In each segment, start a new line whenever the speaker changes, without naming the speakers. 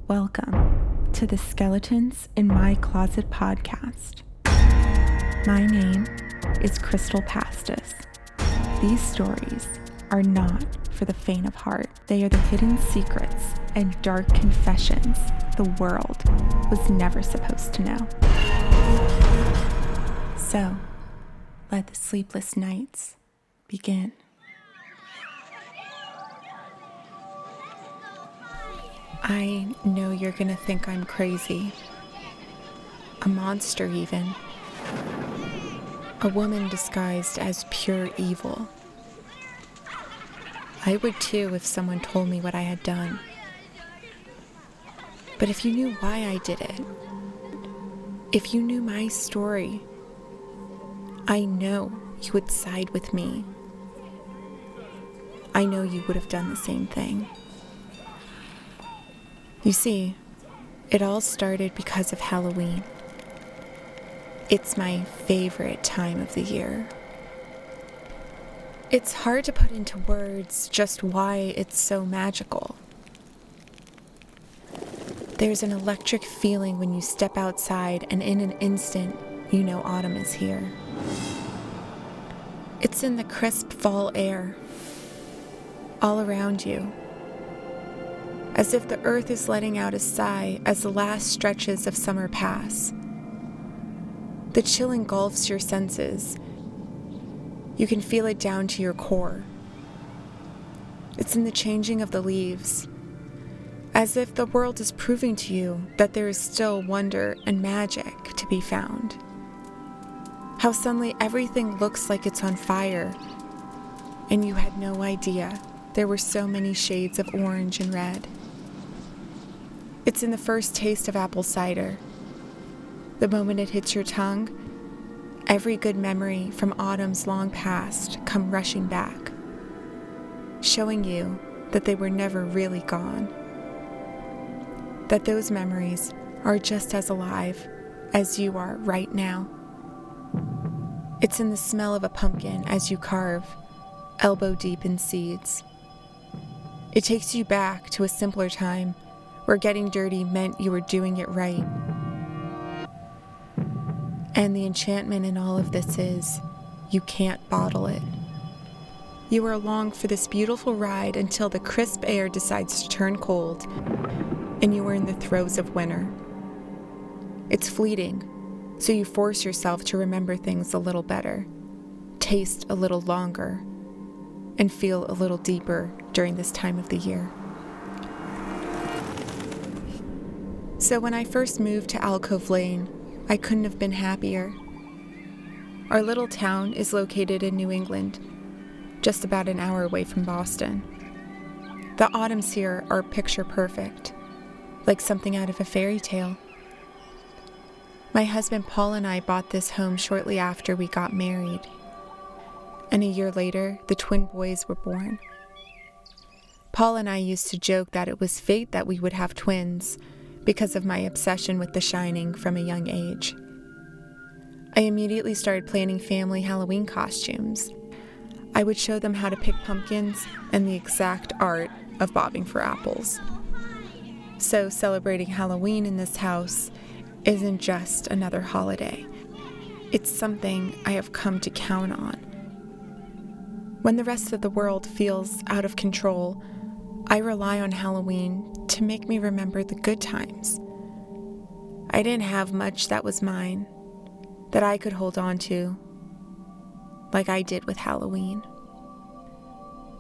Welcome to the Skeletons in My Closet podcast. My name is Crystal Pastis. These stories are not for the faint of heart. They are the hidden secrets and dark confessions the world was never supposed to know. So, let the sleepless nights begin. I know you're gonna think I'm crazy. A monster even. A woman disguised as pure evil. I would too if someone told me what I had done. But if you knew why I did it, if you knew my story, I know you would side with me. I know you would have done the same thing. You see, it all started because of Halloween. It's my favorite time of the year. It's hard to put into words just why it's so magical. There's an electric feeling when you step outside, and in an instant, you know autumn is here. It's in the crisp fall air, all around you, as if the earth is letting out a sigh as the last stretches of summer pass. The chill engulfs your senses. You can feel it down to your core. It's in the changing of the leaves, as if the world is proving to you that there is still wonder and magic to be found. How suddenly everything looks like it's on fire, and you had no idea there were so many shades of orange and red. It's in the first taste of apple cider. The moment it hits your tongue, every good memory from autumn's long past come rushing back, showing you that they were never really gone. That those memories are just as alive as you are right now. It's in the smell of a pumpkin as you carve, elbow deep in seeds. It takes you back to a simpler time where getting dirty meant you were doing it right. And the enchantment in all of this is, you can't bottle it. You are along for this beautiful ride until the crisp air decides to turn cold, and you are in the throes of winter. It's fleeting, so you force yourself to remember things a little better, taste a little longer, and feel a little deeper during this time of the year. So when I first moved to Alcove Lane, I couldn't have been happier. Our little town is located in New England, just about an hour away from Boston. The autumns here are picture perfect, like something out of a fairy tale. My husband Paul and I bought this home shortly after we got married, and a year later, the twin boys were born. Paul and I used to joke that it was fate that we would have twins, because of my obsession with The Shining from a young age. I immediately started planning family Halloween costumes. I would show them how to pick pumpkins and the exact art of bobbing for apples. So celebrating Halloween in this house isn't just another holiday. It's something I have come to count on. When the rest of the world feels out of control, I rely on Halloween to make me remember the good times. I didn't have much that was mine, that I could hold on to, like I did with Halloween.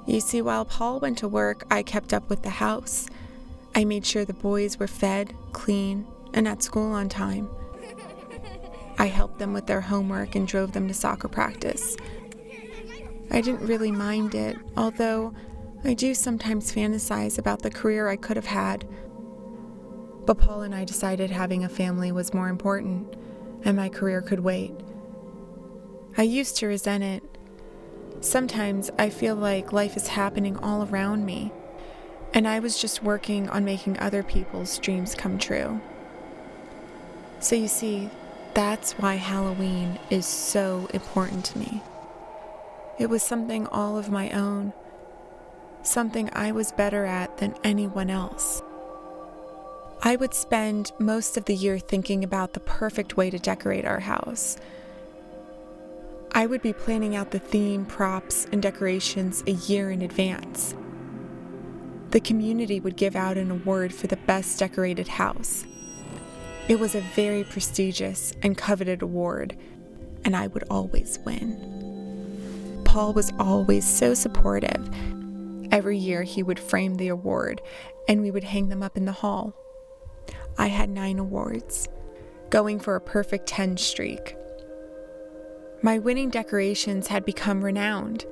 You see, while Paul went to work, I kept up with the house. I made sure the boys were fed, clean, and at school on time. I helped them with their homework and drove them to soccer practice. I didn't really mind it, although I do sometimes fantasize about the career I could have had. But Paul and I decided having a family was more important, and my career could wait. I used to resent it. Sometimes I feel like life is happening all around me, and I was just working on making other people's dreams come true. So you see, that's why Halloween is so important to me. It was something all of my own, something I was better at than anyone else. I would spend most of the year thinking about the perfect way to decorate our house. I would be planning out the theme, props, and decorations a year in advance. The community would give out an award for the best decorated house. It was a very prestigious and coveted award, and I would always win. Paul was always so supportive. Every year he would frame the award, and we would hang them up in the hall. I had 9 awards, going for a perfect 10 streak. My winning decorations had become renowned.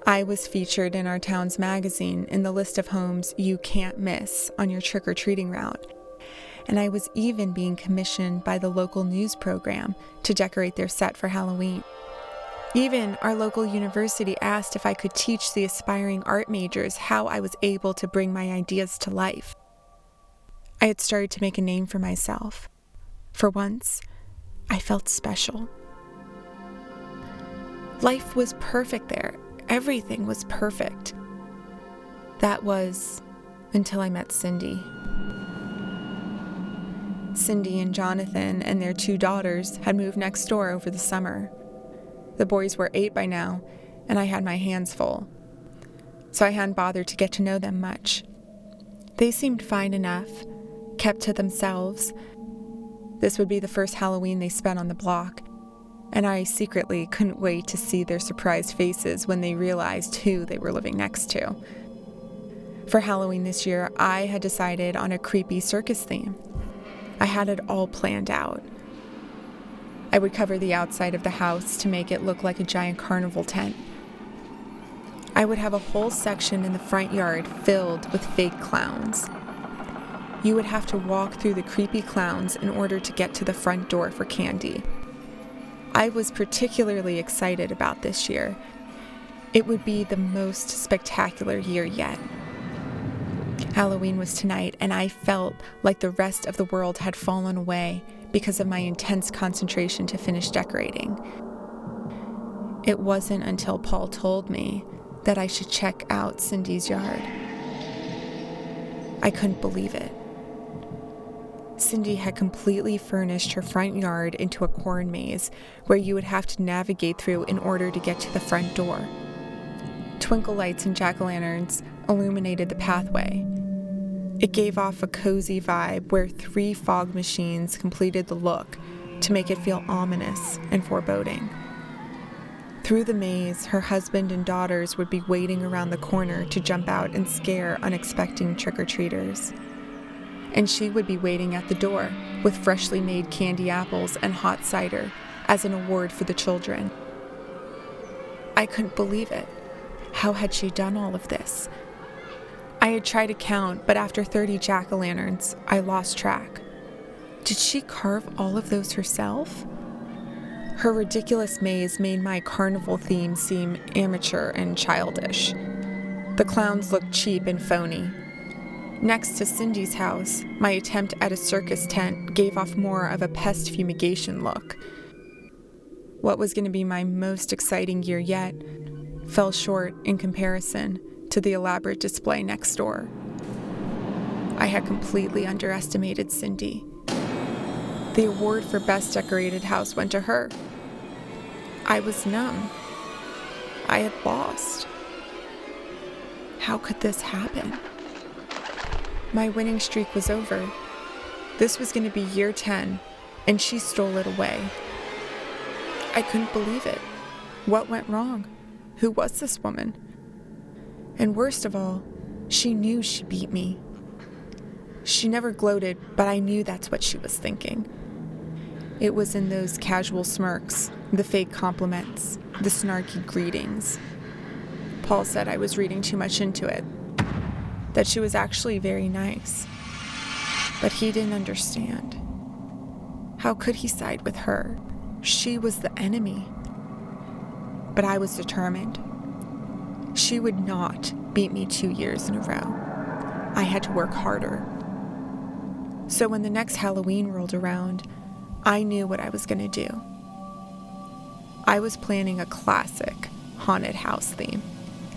I was featured in our town's magazine in the list of homes you can't miss on your trick-or-treating route, and I was even being commissioned by the local news program to decorate their set for Halloween. Even our local university asked if I could teach the aspiring art majors how I was able to bring my ideas to life. I had started to make a name for myself. For once, I felt special. Life was perfect there. Everything was perfect. That was until I met Cindy. Cindy and Jonathan and their 2 daughters had moved next door over the summer. The boys were 8 by now, and I had my hands full, so I hadn't bothered to get to know them much. They seemed fine enough, kept to themselves. This would be the first Halloween they spent on the block, and I secretly couldn't wait to see their surprised faces when they realized who they were living next to. For Halloween this year, I had decided on a creepy circus theme. I had it all planned out. I would cover the outside of the house to make it look like a giant carnival tent. I would have a whole section in the front yard filled with fake clowns. You would have to walk through the creepy clowns in order to get to the front door for candy. I was particularly excited about this year. It would be the most spectacular year yet. Halloween was tonight, and I felt like the rest of the world had fallen away because of my intense concentration to finish decorating. It wasn't until Paul told me that I should check out Cindy's yard. I couldn't believe it. Cindy had completely furnished her front yard into a corn maze where you would have to navigate through in order to get to the front door. Twinkle lights and jack-o'-lanterns illuminated the pathway. It gave off a cozy vibe where 3 fog machines completed the look to make it feel ominous and foreboding. Through the maze, her husband and daughters would be waiting around the corner to jump out and scare unexpected trick-or-treaters. And she would be waiting at the door with freshly made candy apples and hot cider as an award for the children. I couldn't believe it. How had she done all of this? I had tried to count, but after 30 jack-o'-lanterns, I lost track. Did she carve all of those herself? Her ridiculous maze made my carnival theme seem amateur and childish. The clowns looked cheap and phony. Next to Cindy's house, my attempt at a circus tent gave off more of a pest fumigation look. What was going to be my most exciting year yet fell short in comparison to the elaborate display next door. I had completely underestimated Cindy. The award for Best Decorated House went to her. I was numb. I had lost. How could this happen? My winning streak was over. This was going to be year 10, and she stole it away. I couldn't believe it. What went wrong? Who was this woman? And worst of all, she knew she beat me. She never gloated, but I knew that's what she was thinking. It was in those casual smirks, the fake compliments, the snarky greetings. Paul said I was reading too much into it, that she was actually very nice. But he didn't understand. How could he side with her? She was the enemy. But I was determined. She would not beat me 2 years in a row. I had to work harder. So when the next Halloween rolled around, I knew what I was going to do. I was planning a classic haunted house theme.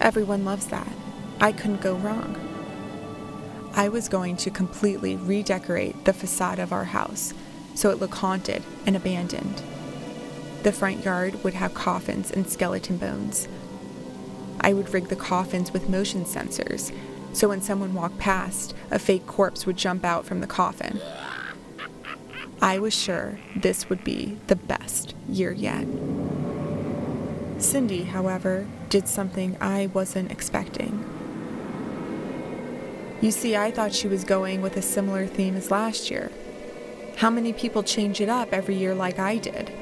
Everyone loves that. I couldn't go wrong. I was going to completely redecorate the facade of our house so it looked haunted and abandoned. The front yard would have coffins and skeleton bones. I would rig the coffins with motion sensors, so when someone walked past, a fake corpse would jump out from the coffin. I was sure this would be the best year yet. Cindy, however, did something I wasn't expecting. You see, I thought she was going with a similar theme as last year. How many people change it up every year like I did?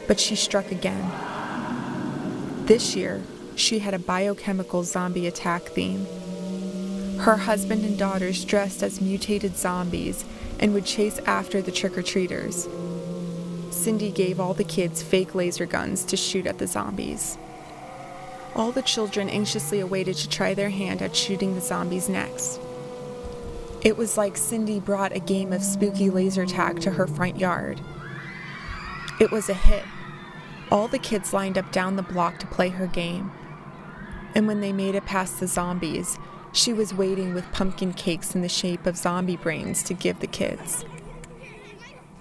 But she struck again. This year, she had a biochemical zombie attack theme. Her husband and daughters dressed as mutated zombies and would chase after the trick-or-treaters. Cindy gave all the kids fake laser guns to shoot at the zombies. All the children anxiously awaited to try their hand at shooting the zombies next. It was like Cindy brought a game of spooky laser tag to her front yard. It was a hit. All the kids lined up down the block to play her game. And when they made it past the zombies, she was waiting with pumpkin cakes in the shape of zombie brains to give the kids.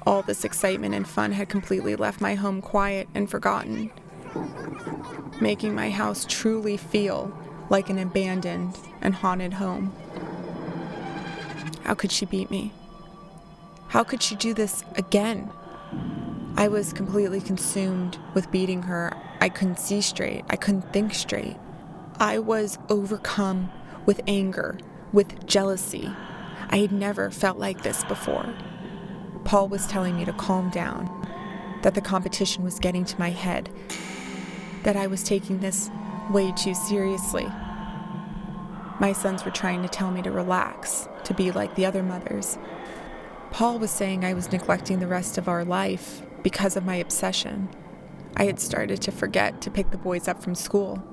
All this excitement and fun had completely left my home quiet and forgotten, making my house truly feel like an abandoned and haunted home. How could she beat me? How could she do this again? I was completely consumed with beating her. I couldn't see straight. I couldn't think straight. I was overcome with anger, with jealousy. I had never felt like this before. Paul was telling me to calm down, that the competition was getting to my head, that I was taking this way too seriously. My sons were trying to tell me to relax, to be like the other mothers. Paul was saying I was neglecting the rest of our life because of my obsession. I had started to forget to pick the boys up from school.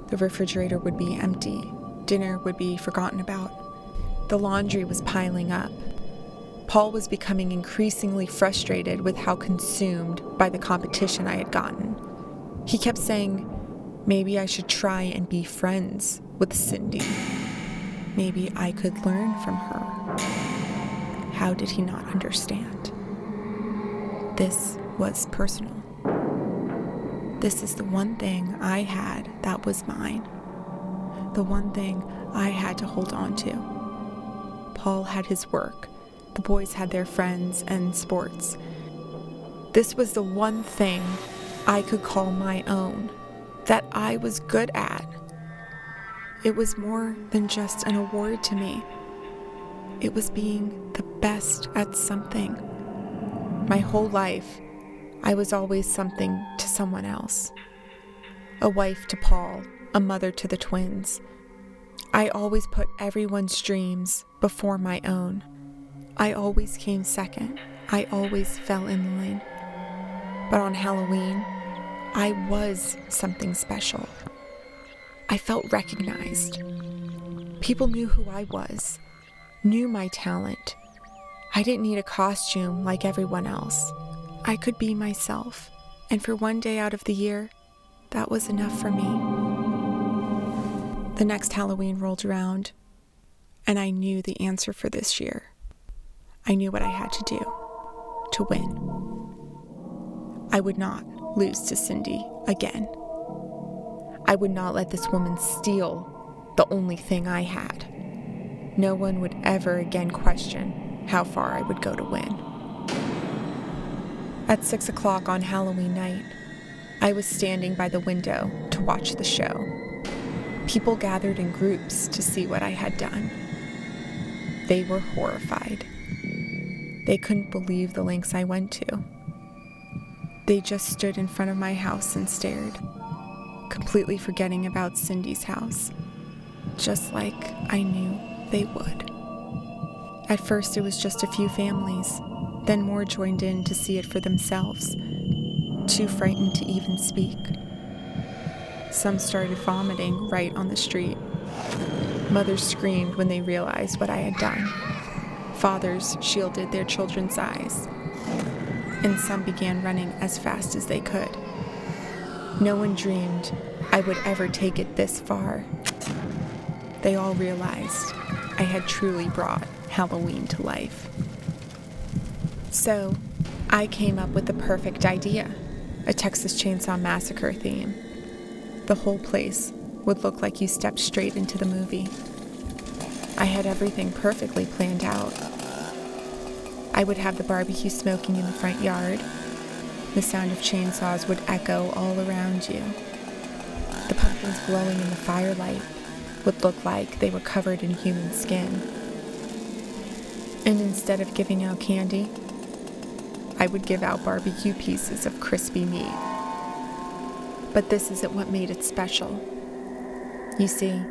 The refrigerator would be empty. Dinner would be forgotten about. The laundry was piling up. Paul was becoming increasingly frustrated with how consumed by the competition I had gotten. He kept saying, maybe I should try and be friends with Cindy. Maybe I could learn from her. How did he not understand? This was personal. This is the one thing I had that was mine. The one thing I had to hold on to. Paul had his work. The boys had their friends and sports. This was the one thing I could call my own, that I was good at. It was more than just an award to me. It was being the best at something. My whole life, I was always something to someone else. A wife to Paul, a mother to the twins. I always put everyone's dreams before my own. I always came second. I always fell in line. But on Halloween, I was something special. I felt recognized. People knew who I was, knew my talent. I didn't need a costume like everyone else. I could be myself, and for one day out of the year, that was enough for me. The next Halloween rolled around, and I knew the answer for this year. I knew what I had to do to win. I would not lose to Cindy again. I would not let this woman steal the only thing I had. No one would ever again question how far I would go to win. At 6 o'clock on Halloween night, I was standing by the window to watch the show. People gathered in groups to see what I had done. They were horrified. They couldn't believe the lengths I went to. They just stood in front of my house and stared, completely forgetting about Cindy's house, just like I knew they would. At first, it was just a few families, then more joined in to see it for themselves, too frightened to even speak. Some started vomiting right on the street. Mothers screamed when they realized what I had done. Fathers shielded their children's eyes, and some began running as fast as they could. No one dreamed I would ever take it this far. They all realized I had truly brought Halloween to life. So, I came up with the perfect idea, a Texas Chainsaw Massacre theme. The whole place would look like you stepped straight into the movie. I had everything perfectly planned out. I would have the barbecue smoking in the front yard. The sound of chainsaws would echo all around you. The pumpkins glowing in the firelight would look like they were covered in human skin. And instead of giving out candy, I would give out barbecue pieces of crispy meat. But this isn't what made it special. You see,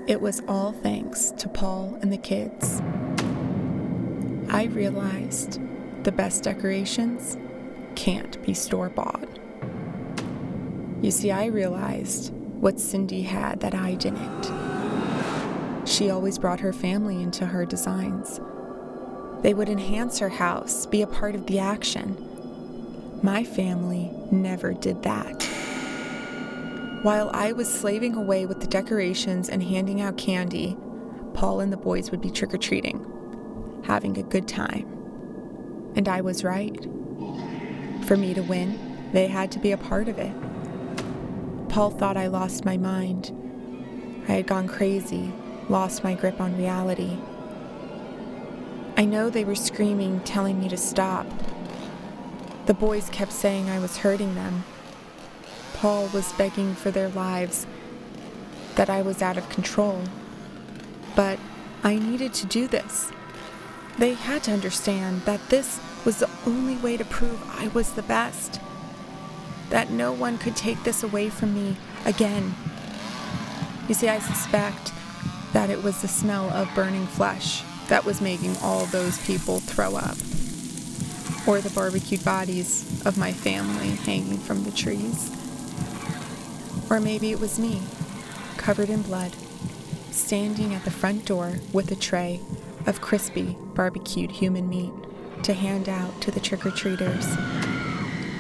it was all thanks to Paul and the kids. I realized the best decorations can't be store-bought. You see, I realized what Cindy had that I didn't. She always brought her family into her designs. They would enhance her house, be a part of the action. My family never did that. While I was slaving away with the decorations and handing out candy, Paul and the boys would be trick-or-treating, having a good time. And I was right. For me to win, they had to be a part of it. Paul thought I lost my mind. I had gone crazy, lost my grip on reality. I know they were screaming, telling me to stop. The boys kept saying I was hurting them. Paul was begging for their lives, that I was out of control. But I needed to do this. They had to understand that this was the only way to prove I was the best. That no one could take this away from me again. You see, I suspect that it was the smell of burning flesh that was making all those people throw up. Or the barbecued bodies of my family hanging from the trees. Or maybe it was me, covered in blood, standing at the front door with a tray of crispy, barbecued human meat to hand out to the trick-or-treaters.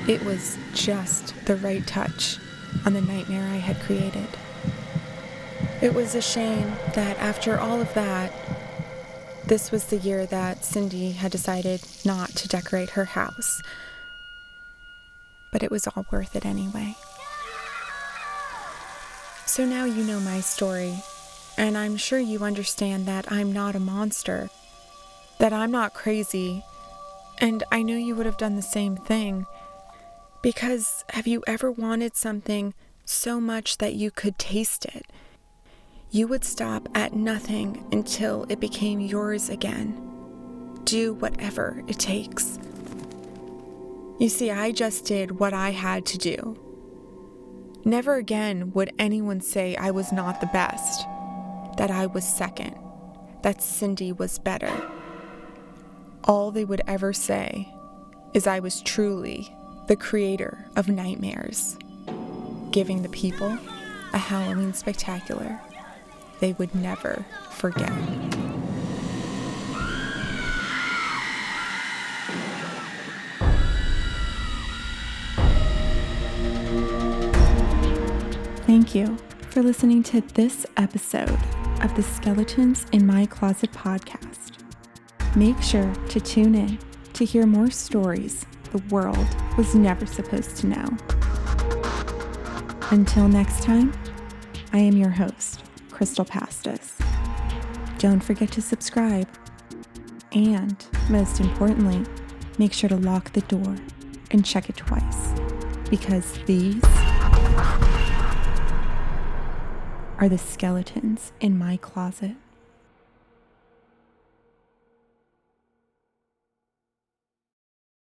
It was just the right touch on the nightmare I had created. It was a shame that after all of that, this was the year that Cindy had decided not to decorate her house. But it was all worth it anyway. So now you know my story, and I'm sure you understand that I'm not a monster, that I'm not crazy, and I know you would have done the same thing. Because have you ever wanted something so much that you could taste it? You would stop at nothing until it became yours again. Do whatever it takes. You see, I just did what I had to do. Never again would anyone say I was not the best, that I was second, that Cindy was better. All they would ever say is I was truly the creator of nightmares, giving the people a Halloween spectacular they would never forget. Thank you for listening to this episode of the Skeletons in My Closet podcast. Make sure to tune in to hear more stories the world was never supposed to know. Until next time, I am your host, Crystal Pastis. Don't forget to subscribe. And, most importantly, make sure to lock the door and check it twice, because these are the skeletons in my closet.